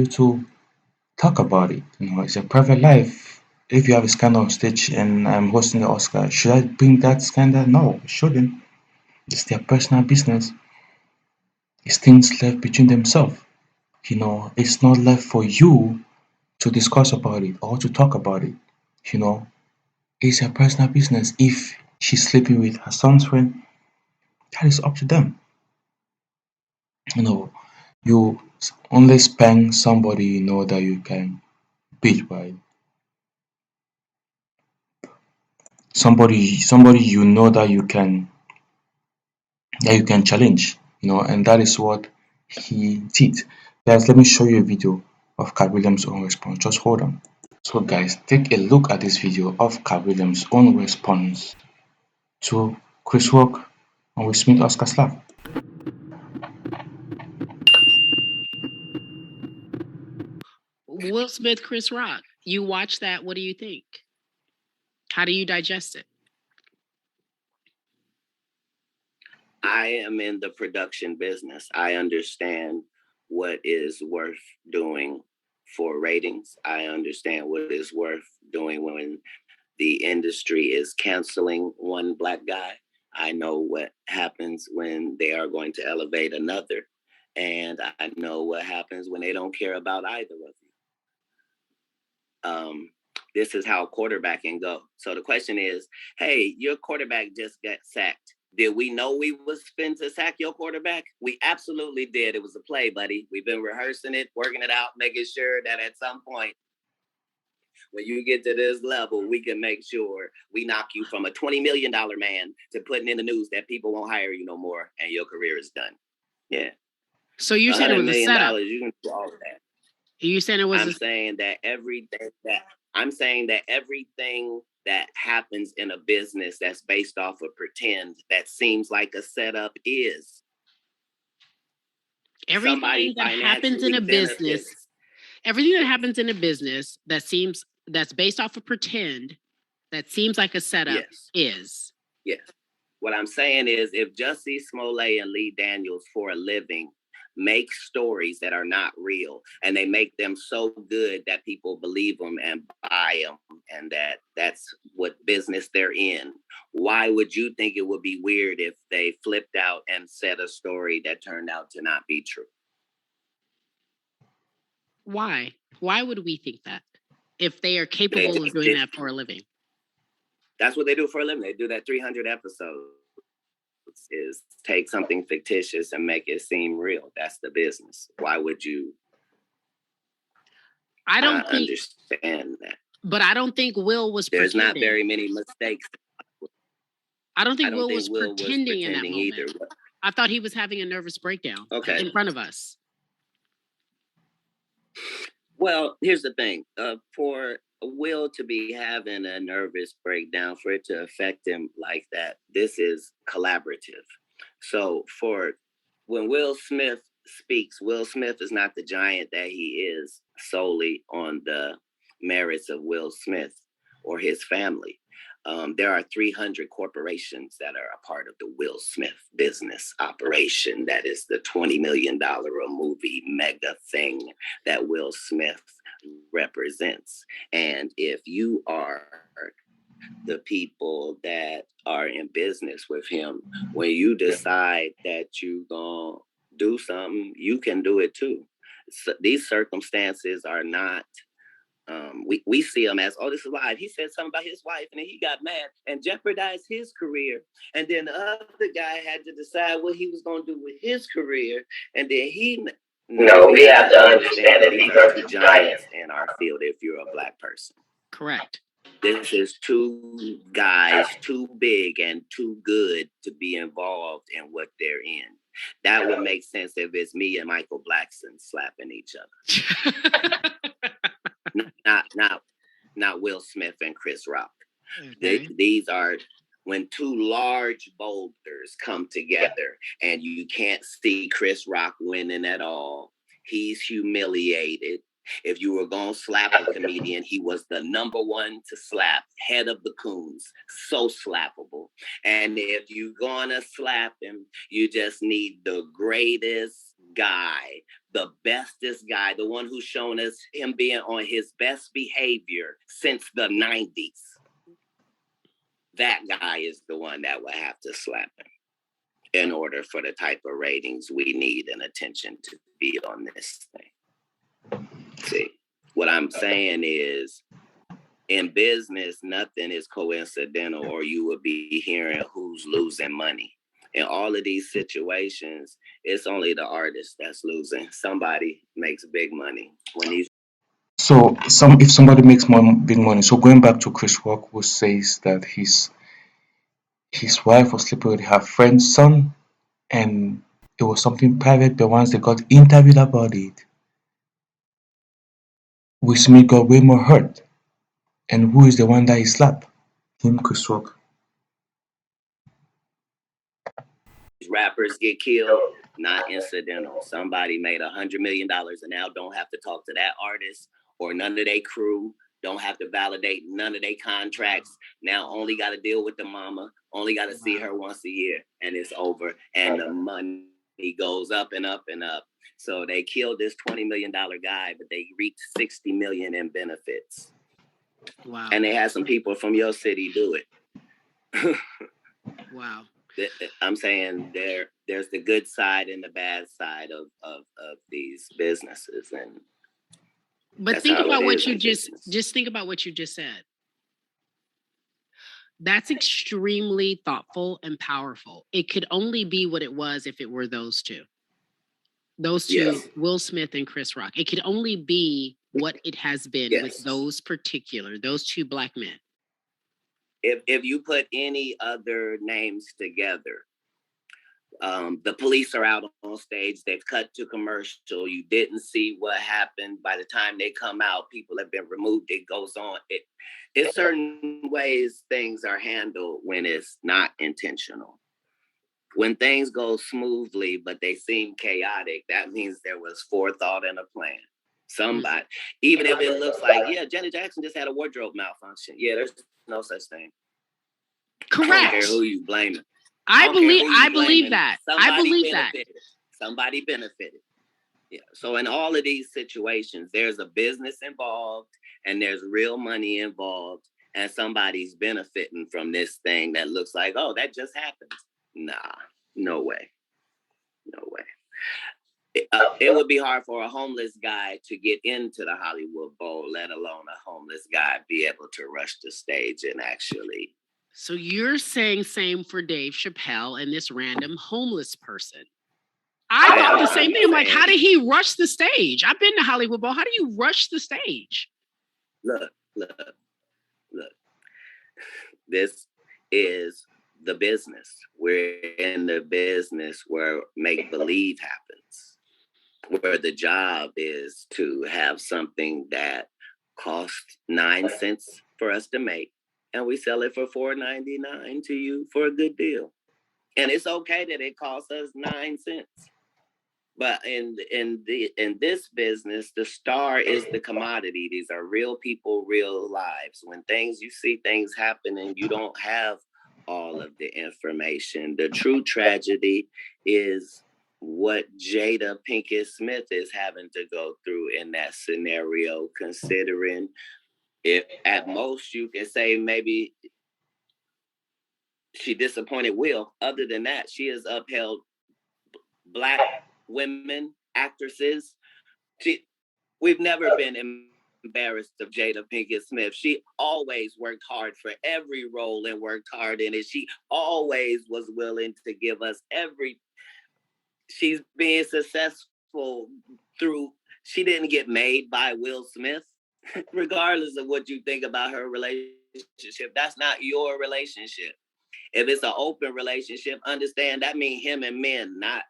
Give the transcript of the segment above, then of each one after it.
to talk about it. It's a private life. If you have a scandal on stage and I'm hosting the Oscar, should I bring that scandal? No, it shouldn't. It's their personal business. It's things left between themselves. It's not left for you to discuss about it or to talk about it. You know, it's her personal business. If she's sleeping with her son's friend, that is up to them. You know, you only spank somebody that you can beat, right? Somebody that you can challenge, and that is what he did. Guys, let me show you a video of Cat Williams' own response. Just hold on. So guys, take a look at this video of Cat Williams' own response to Chris Rock and Will Smith Oscar slap. Will Smith, Chris Rock. You watch that. What do you think? How do you digest it? I am in the production business. I understand what is worth doing for ratings. I understand what is worth doing when the industry is canceling one Black guy. I know what happens when they are going to elevate another. And I know what happens when they don't care about either of you. This is how quarterbacking go. So the question is, hey, your quarterback just got sacked. Did we know we was fin to sack your quarterback? We absolutely did. It was a play, buddy. We've been rehearsing it, working it out, making sure that at some point, when you get to this level, we can make sure we knock you from a $20 million man to putting in the news that people won't hire you no more and your career is done. Yeah. So you said it was a setup. You can do all of that. You saying it was? I'm saying that everything that happens in a business that's based off of pretend that seems like a setup is everything that happens in a business. Everything that happens in a business that's based off of pretend that seems like a setup is. Yes. What I'm saying is, if Jussie Smollett and Lee Daniels for a living make stories that are not real and they make them so good that people believe them and buy them and that's what business they're in, why would you think it would be weird if they flipped out and said a story that turned out to not be true? Why would we think that if they are capable of doing that for a living? That's what they do for a living. They do that 300 episodes. Is take something fictitious and make it seem real. That's the business. Why would you? I don't understand that. But I don't think Will was. There's not very many mistakes. I don't think Will was pretending in that moment. Either. I thought he was having a nervous breakdown in front of us. Well, here's the thing. For Will to be having a nervous breakdown, for it to affect him like that, this is collaborative. So when Will Smith speaks, Will Smith is not the giant that he is solely on the merits of Will Smith or his family. There are 300 corporations that are a part of the Will Smith business operation. That is the $20 million a movie mega thing that Will Smith represents. And if you are the people that are in business with him, when you decide that you gonna do something, you can do it too. So these circumstances are not we see him as, oh, this is live. He said something about his wife and then he got mad and jeopardized his career. And then the other guy had to decide what he was going to do with his career. And then we have to understand that these are two giants in our field if you're a Black person. Correct. This is two guys too big and too good to be involved in what they're in. That would make sense if it's me and Michael Blackson slapping each other. Not Will Smith and Chris Rock. Okay. These are when two large boulders come together and you can't see Chris Rock winning at all. He's humiliated. If you were going to slap a comedian, he was the number one to slap, head of the coons, so slappable. And if you're going to slap him, you just need the greatest guy the bestest guy, the one who's shown us him being on his best behavior since the 90s. That guy is the one that would have to slap him in order for the type of ratings we need and attention to be on this thing. See, what I'm saying is, in business, nothing is coincidental, or you would be hearing who's losing money. In all of these situations, it's only the artist that's losing. Somebody makes big money when these. So if somebody makes big money, so going back to Chris Rock, who says that his wife was sleeping with her friend's son, and it was something private, but once they got interviewed about it, Will Smith got way more hurt. And who is the one that he slapped? Him, Chris Rock. Rappers get killed, not incidental. Somebody made $100 million and now don't have to talk to that artist or none of their crew, don't have to validate none of their contracts. Now only got to deal with the mama, only got to see her once a year, and it's over. And the money goes up and up and up. So they killed this $20 million guy, but they reaped $60 million in benefits. Wow. And they had some people from your city do it. Wow. I'm saying there's the good side and the bad side of these businesses, and but think about what you just think about what you just said. That's extremely thoughtful and powerful. It could only be what it was if it were those two. Those two, yes. Will Smith and Chris Rock. It could only be what it has been with those two black men. If you put any other names together, the police are out on stage, they've cut to commercial, you didn't see what happened. By the time they come out, people have been removed, it goes on. It's certain ways things are handled when it's not intentional. When things go smoothly, but they seem chaotic, that means there was forethought and a plan. Somebody, even if it looks like, Janet Jackson just had a wardrobe malfunction. Yeah, there's no such thing. Correct. I don't care who you blaming. I believe that. Somebody benefited. Yeah. So in all of these situations, there's a business involved and there's real money involved, and somebody's benefiting from this thing that looks like, oh, that just happened. Nah, no way. No way. It would be hard for a homeless guy to get into the Hollywood Bowl, let alone a homeless guy be able to rush the stage and actually. So you're saying same for Dave Chappelle and this random homeless person. I thought the same thing. I'm like, how did he rush the stage? I've been to Hollywood Bowl. How do you rush the stage? Look. This is the business. We're in the business where make-believe happens, where the job is to have something that costs 9 cents for us to make, and we sell it for $4.99 to you for a good deal. And it's okay that it costs us 9 cents. But in this business, the star is the commodity. These are real people, real lives. When you see things happen and you don't have all of the information, the true tragedy is what Jada Pinkett Smith is having to go through in that scenario, considering if at most you can say maybe she disappointed Will. Other than that, she has upheld Black women, actresses. We've never been embarrassed of Jada Pinkett Smith. She always worked hard for every role and worked hard in it. She always was willing to give us she's being successful through, she didn't get made by Will Smith. Regardless of what you think about her relationship, that's not your relationship. If it's an open relationship, understand that means him and men, not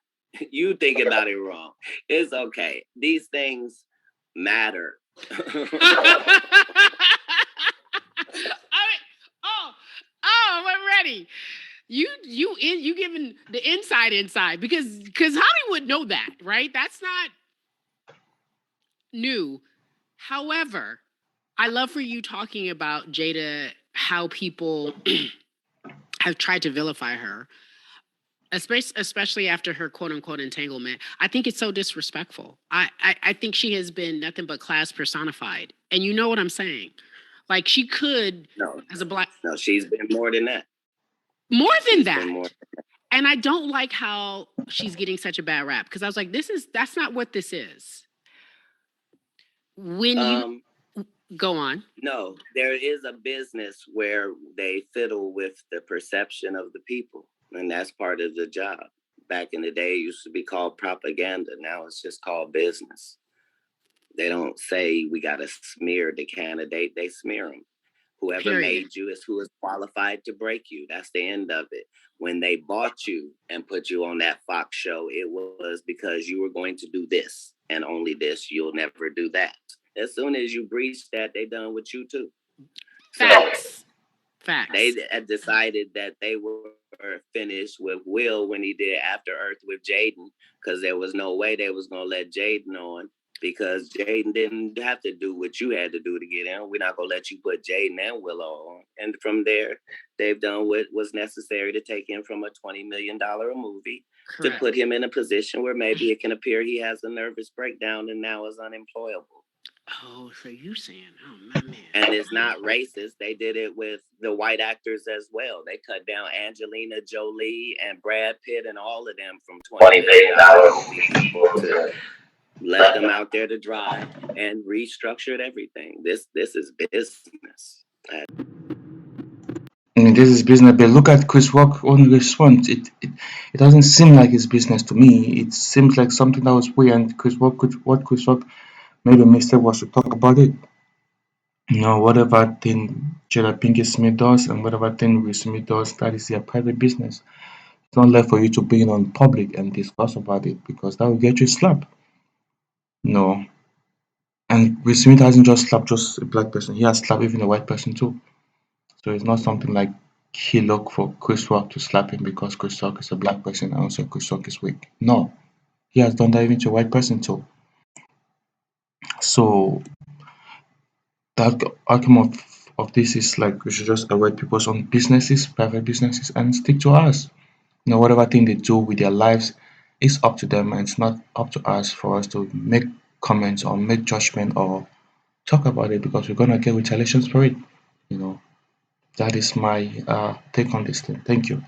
you think about it wrong. It's okay. These things matter. I'm ready. You giving the inside because Hollywood know that, right? That's not new. However, I love for you talking about Jada, how people have tried to vilify her. especially after her quote unquote entanglement. I think it's so disrespectful. I think she has been nothing but class personified. And you know what I'm saying? Like she could, No, as a black, no, she's been more than that. more than She's been that. more. And I don't like how she's getting such a bad rap because I was like, that's not what this is. When you Um, go on, no, there is a business where they fiddle with the perception of the people, and that's part of the job. Back in the day, it used to be called propaganda. Now it's just called business. They don't say we got to smear the candidate, they smear them. Whoever period. made you is who is qualified to break you. That's the end of it. When they bought you and put you on that Fox show, it was because you were going to do this and only this. You'll never do that. As soon as you breach that, they done with you too. So Facts. they Facts. decided that they were finished with Will when he did After Earth with Jaden, because there was no way they was gonna let Jaden on, because Jaden didn't have to do what you had to do to get in. We're not gonna let you put Jaden and Willow on. And from there, they've done what was necessary to take him from a $20 million movie to Correct. put him in a position where maybe it can appear he has a nervous breakdown and now is unemployable. Oh, so you saying, oh my man. And it's not racist. They did it with the white actors as well. They cut down Angelina Jolie and Brad Pitt and all of them from $20 million movie people to let them out there to dry and restructured everything. This is business. I mean, this is business, but look at Chris Rock on response. It doesn't seem like it's business to me. It seems like something that was weird. And what Chris Rock made a mistake was to talk about it. You know, whatever thing Jada Pinkett Smith does and whatever thing Will Smith does, that is their private business. It's not left for you to bring it on public and discuss about it because that will get you slapped. No. And Will Smith hasn't just slapped just a black person, he has slapped even a white person too. So it's not something like he looked for Chris Rock to slap him because Chris Rock is a black person and also Chris Rock is weak. No. He has done that even to a white person too. So that argument of this is like we should just avoid people's own businesses, private businesses, and stick to ours. You know, whatever thing they do with their lives is up to them, and it's not up to us for us to make comments or make judgment or talk about it because we're gonna get retaliations for it. You know, that is my take on this thing. Thank you.